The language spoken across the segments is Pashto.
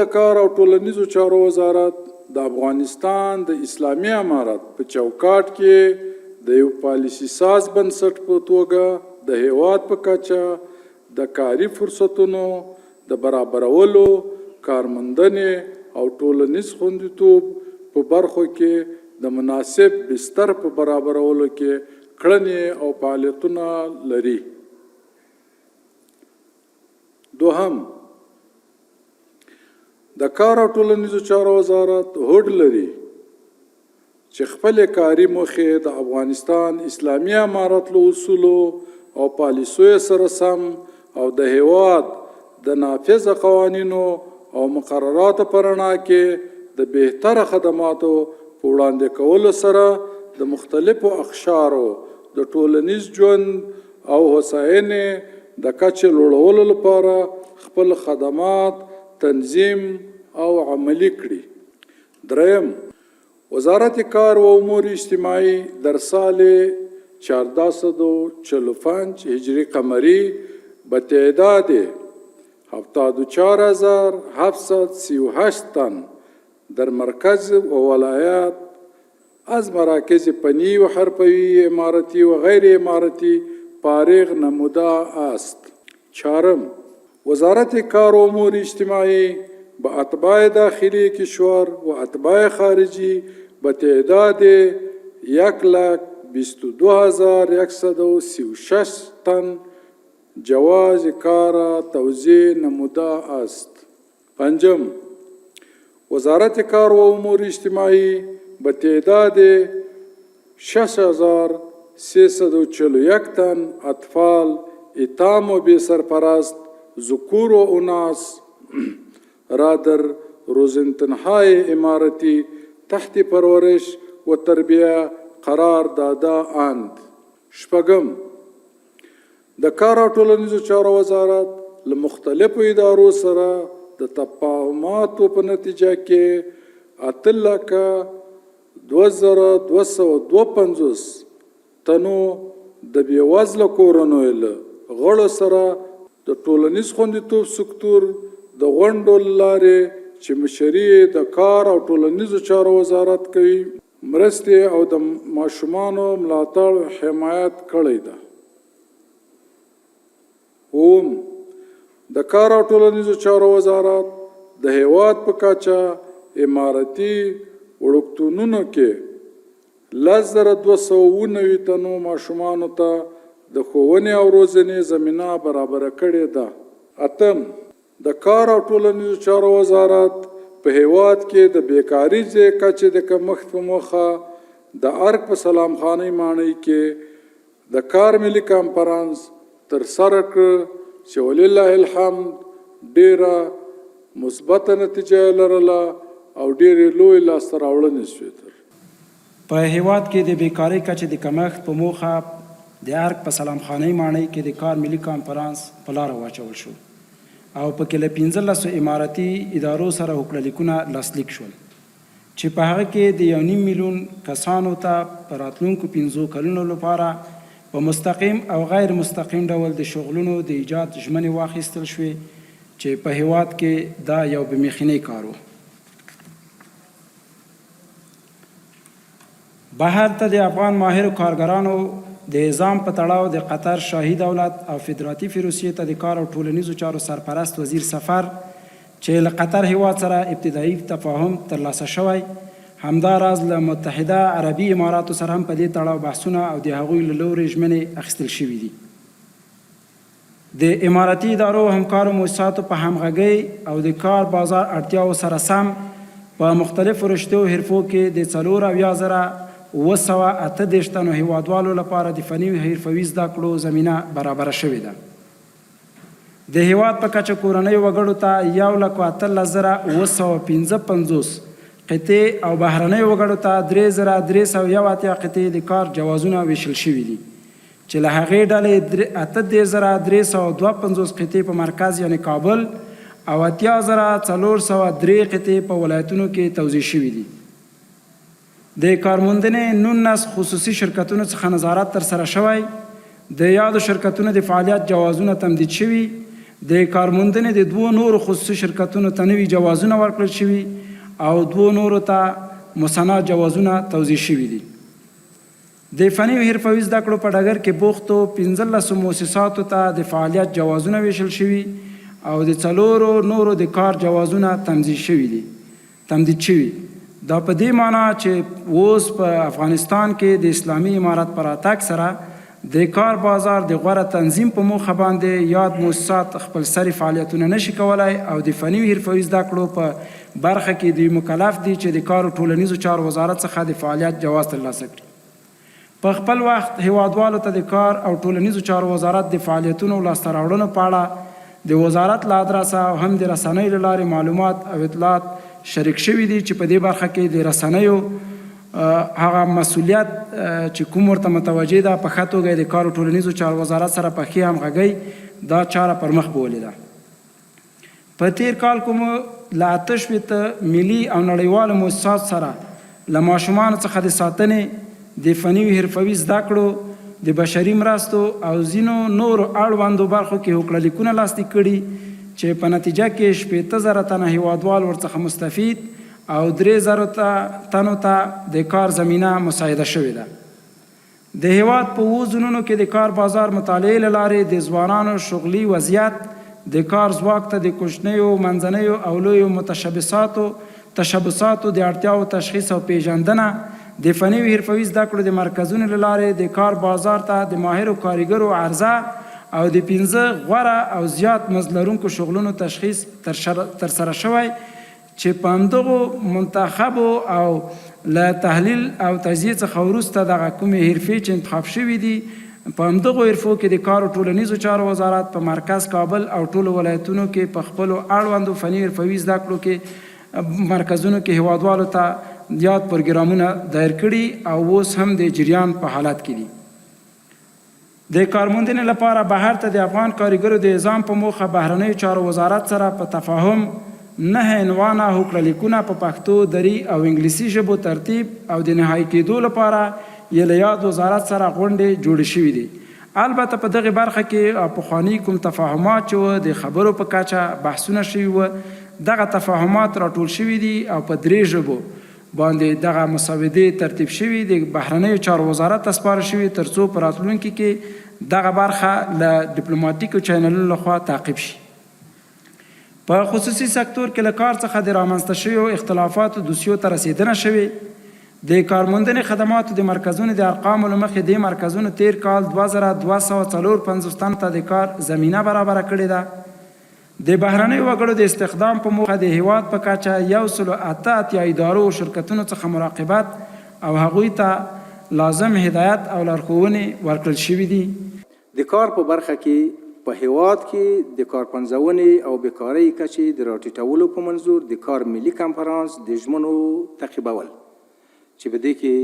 د کار او ټولنیزو چارو وزارت د افغانستان د اسلامي امارت په چوکاټ کې د یو پالیسي ساز بنسټ په توګه د هیواد په کچه د کاري فرصتونو د برابرولو، کارموندنې او ټولنیز خوندیتوب په برخو کې د مناسب بستر په برابرولو کې کړنې او فعالیتونه لري. دوهم، د کار او ټولنیزو چارو وزارت هوډ لري چې خپل کاري موخې د افغانستان اسلامي امارت له اصولو او پالیسیو سره سم او د هیواد د نافذه قوانینو او مقرراتو په رڼا کې د بهتره خدماتو په وړاندې کولو سره د مختلفو اقشارو د ټولنیز ژوند او هوساینې د کچې لوړولو لپاره خپل خدمات تنظیم او عملی کړي. دریم، وزارت کار و امور اجتماعی در سال 1445 هجری قمری به تعداد 74738 تن در مرکز و ولایات از مراکز فنی و حرفوي امارتی و غیر امارتی فارغ نموده است. چهارم، وزارت کار و امور اجتماعی به اتباع داخلی کشور و اتباع خارجی به تعداد 122,136 تن جواز کار توزیع نموده است. پنجم، وزارت کار و امور اجتماعی به تعداد 6,341 تن اطفال ایتام و بی سرپرست ذکور و اناس را در روزنطنهای امارتی تحت پرورش و تربیه قرار داده اند. شپږم، د کار او ټولنیزو چارو وزارت له مختلفو ادارو سره د تفاهماتو په نتیجه کې 8,02,252 تنو د بېوزله کورنیو له غړو سره د ټولنیز خوندیتوب سکتور د غونډو له لارې چې مشري د کار او ټولنیزو چارو وزارت کوي مرستې او د ماشومانو ملاتړ حمایت کړی ده. اوم، د کار او ټولنیزو چارو وزارت د هیواد په کچه امارتي وړکتونونو کې 10,290 تنو ماشومانو ته د ښوونې او روزنې زمینه برابره کړې ده. اتم، د کار او ټولنیزو چارو وزارت په هیواد کې د بیکاري کچې د کمښت په موخه د ارګ په سلام خانۍ ماڼۍ کې د کار ملي کانفرنس ترسره کړ چې ولله الحمد ډیره مثبته نتیجه لرله او ډیرې لوی لاسته راوړنې شوې. په هیواد کې د بیکارۍ کچې د کمښت په موخه د ارګ په سلام خانۍ ماڼۍ کې د کار ملي کانفرنس په لاره واچول شو او پکې له 15 امارتي ادارو سره هوکړلیکونه لاسلیک شول چې په هغه کې د 1.5 میلیون کسانو ته په راتلونکو 15 کلونو لپاره په مستقیم او غیر مستقیم ډول د شغلونو د ایجاد ژمنې واخیستل شوې چې په هیواد کې دا یو بېمخینی کار و. بهر ته د افغان ماهرو کارګرانو د نظام په تړاو د قطر شاهي دولت او فدراتیف روسیې ته د کار او ټولنیزو چارو سرپرست وزیر سفر چې له قطر هیواد سره ابتدایي تفاهم ترلاسه شوی، همداراز له متحده عربي اماراتو سره هم په دې تړاو بحثونه او د هغوی له لورې ژمنې اخیستل شوي دي. د اماراتي ادارو همکارو مؤسساتو په همغږۍ او د کار بازار اړتیاو سره سم په مختلفو رشتو او حرفو کې د 4,938 تنو هیوادوالو لپاره د فني حرفوي زده کړو زمینه برابره شوې ده. د هیواد په کچه کورنیو وګړو ته 1,18,955 قطعې او بهرنیو وګړو ته 3,381 قطعې د کار جوازونه ویشل شوي دي چې له هغې ډلې 8,352 قطعې په مرکز یعنې کابل او 8,403 قطعې په ولایتونو کې توزیع شوي دي. د کارموندنې 19 خصوصي شرکتونو څخه نظارت ترسره شوی، د یادو شرکتونو د فعالیت جوازونه تمدید شوي، د کارموندنې د 2 نورو خصوصي شرکتونو ته نوي جوازونه ورکړل شوي او 2 نورو ته مسند جوازونه توزیع شوي دي. د فني او حرفوي زده کړو په ډګر کې بوختو 15 مؤسساتو ته د فعالیت جوازونه ویشل شوي او د 4 نورو د کار جوازونه تمدید شوي. دا په دې معنی چې اوس په افغانستان کې د اسلامي امارت پر راتګ سره د کار بازار د غوره تنظیم په موخه باندې یاد مؤسسات خپل سري فعالیتونه نشي کولای او د فني او حرفوي زده کړو په برخه کې د مکلف دي چې د کار او ټولنیزو چارو وزارت څخه د فعالیت جواز ترلاسه کړي. په خپل وخت هیوادوالو ته د کار او ټولنیزو چارو وزارت د فعالیتونو لاسته راوړنو په اړه د وزارت له ادرسه او هم د رسنیو له لارې معلومات او اطلاعات شریک شوي دي چې په دې برخه کې د رسنیو هغه مسؤلیت چې کوم ورته متوجه ده په ښه توګه د کار او ټولنیزو چارو وزارت سره په ښې همغږۍ دا چاره پر مخ بولې ده. په تیر کال کې مو له 8 ملي او نړیوالو مؤسسات سره له ماشومانو څخه د ساتنې د فني او حرفوي زده کړو د بشري مرستو او ځینو نورو اړوندو برخو کې هوکړه لیکونه لاسلیک کړي چې په نتیجه کې 15,000 تنه هیوادوال ورڅخه مستفید او 3,000 تنو ته د کار زمینه مساعده شوې ده. د هیواد په 7 ځایونو کې د کار بازار مطالعې له لارې د ځوانانو شغلي وضعیت، د کار ځواک ته د کوچنیو منځنیو او لویو تشبثاتو د اړتیاو تشخیص او پیژندنه، د فني او حرفوي زده کړو د مرکزونو له لارې د کار بازار ته د ماهرو کارګرو عرضه او د 15 غوره او زیات مزد لرونکو شغلونو تشخیص ترسره شوی چې په همدغو منتخبو او له تحلیل او تجزیې څخه وروسته دغه کومې حرفې چې انتخاب شوي دي په همدغو حرفو کې د کار او ټولنیزو چارو وزارت په مرکز کابل او ټولو ولایتونو کې په خپلو اړوندو فني حرفوي زده کړو کې مرکزونو کې هیوادوالو ته یاد پروګرامونه دایر کړي او اوس هم د جریان په حالت کې دي. د کارموندنې لپاره بهر ته د افغان کارګرو د اعزام په موخه بهرنیو چارو وزارت سره په تفاهم 9 عنوانه هوکړه لیکونه په پښتو، دري او انګلیسي ژبو ترتیب او د نهایي کېدو لپاره یې له یاد وزارت سره غونډې جوړې شوي دي. البته په دغه برخه کې پخواني کوم تفاهمات چې د خبرو په کچه بحثونه شوي وو، دغه تفاهمات راټول شوي دي او په 3 ژبو باندې دغه مسودې ترتیب شوي د بهرنیو چارو وزارت ته سپارل شوي ترڅو په راتلونکي کې دغه برخه له ډیپلوماټیکو چینلونو لخوا تعقیب شي. په خصوصي سکتور کې له کار څخه د رامنځته شویو اختلافاتو دوسیو ته رسیدنه شوې. د کارموندنې خدماتو د مرکزونو د ارقامو له مخې د مرکزونو تیر کال 2254 تنو ته د کار زمینه برابره کړې ده. د بهرنیو وګړو د استخدام په موخه د هیواد په کچه 108 ادارو او شرکتونو څخه مراقبت او هغوی ته لازم هدایت او لارښوونې ورکړل شوي دي. د کار په برخه کې په هیواد کې د کارپنځونې او بیکارۍ کچې د راټیټولو په منظور د کار ملي کنفرانس د ژمنو تعقیبول چې په دې کې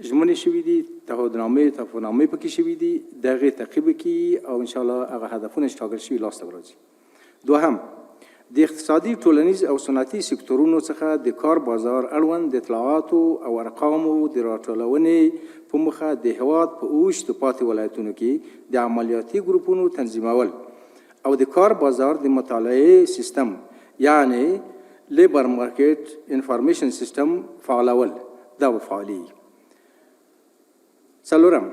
ژمنې شوي دي، تعهدنامې تفاهمنامې پکې شوي دي، د هغې تعقیب کړي او انشاءالله هغه هدفونه چې ټاکل شوي لاسته ورځي. دوهم، د اقتصادي، ټولنیز او صنعتي سکتورونو څخه د کار بازار اړوند د اطلاعاتو او ارقامو د راټولونې په موخه د هیواد په اوږدو پاتې ولایتونو کې د عملیاتي ګروپونو تنظیمول او د کار بازار د مطالعې سیستم یعنی لیبر مارکیټ انفارمیشن سیستم فعالول دا فعالي. څلورم،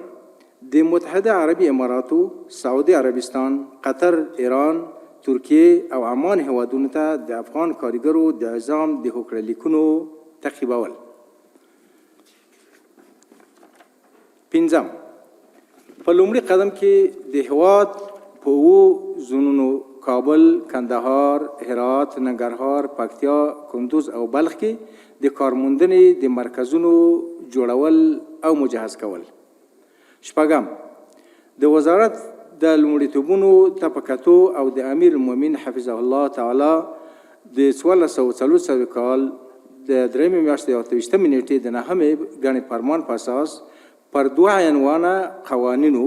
د متحده عربي اماراتو، سعودي عربستان، قطر، ایران، ترکیه او عمان هیوادونو ته د افغان کارګرو د اعزام د هوکړه لیکونو تعقیبول. پنځم، په لومړي قدم کې د هیواد په 7 زونونو کابل، کندهار، هرات، ننګرهار، پکتیا، کندوز او بلخ کې د کارموندنې د مرکزونو جوړول او مجهز کول. شپږم، د وزارت د لومړیتوبونو ته په کتو او د امیر المؤمنین حفظه الله تعالی د 1440 کال د 3 میاشتې 28 نیټې د 9 ګڼې فرمان په اساس پر 2 عنوانه قوانینو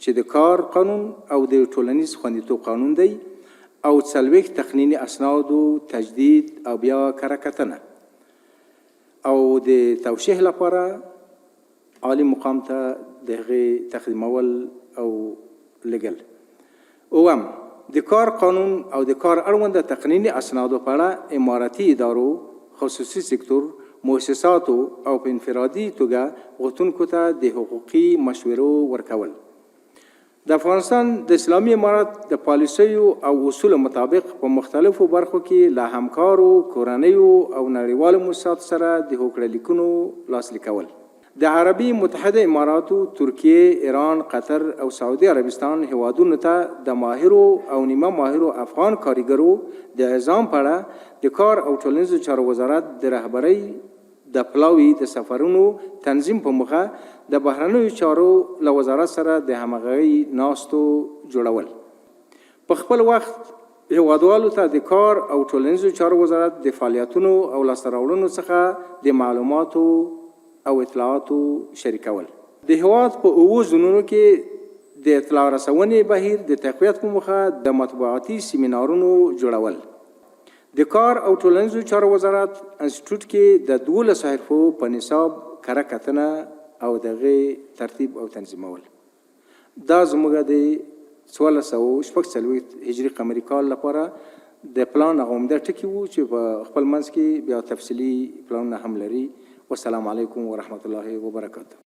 چې د کار قانون او د ټولنیز خوندیتوب قانون دی او 40 تقنیني اسنادو تجدید او بیا کره کتنه او د توشیح لپاره عالی مقام ته د هغې تقدیمول او لګل. اوم، د کار قانون او د کار اړونده تقنیني اسنادو په اړه اماراتي ادارو، خصوصي سکتور، مؤسساتو او په انفرادي توګه غوښتونکو ته د حقوقي مشورو ورکول. د افغانستان د اسلامي امارت د پالیسیو او اصولو مطابق په مختلفو برخو کې له همکارو کورنیو او نړیوالو مؤسساتو سره د هوکړه لیکونو لاسلیک کول. د عربي متحده اماراتو، ترکیه، ایران، قطر او سعودي عربستان هیوادونو ته د ماهرو او نیمه ماهرو افغان کارګرو د اعزام په اړه د کار او ټولنیزو چارو وزارت د رهبرۍ د پلاوي د سفرونو تنظیم په موخه د بهرنیو چارو له وزارت سره د همغږۍ ناستو جوړول. په خپل وخت هیوادوالو ته د کار او ټولنیزو چارو وزارت د فعالیتونو او لاسته راوړنو څخه د معلوماتو او اطلاعاتو شریکول. د هیواد په 7 زونونو کې د اطلاع رسونې بهیر د تقویت په موخه د مطبوعاتي سیمینارونو جوړول. د کار او ټولنیزو چارو وزارت انسټیټیوټ کې د 12 حرفو په نصاب کره کتنه او دغه ترتیب او تنظیمول. دا زموږ د 1446 هجري قمري کال لپاره د پلان عمده ټکي وو چې په خپل منځ کې بیا تفصیلي پلانونه هم لري. والسلام علیکم ورحمت الله وبرکاته.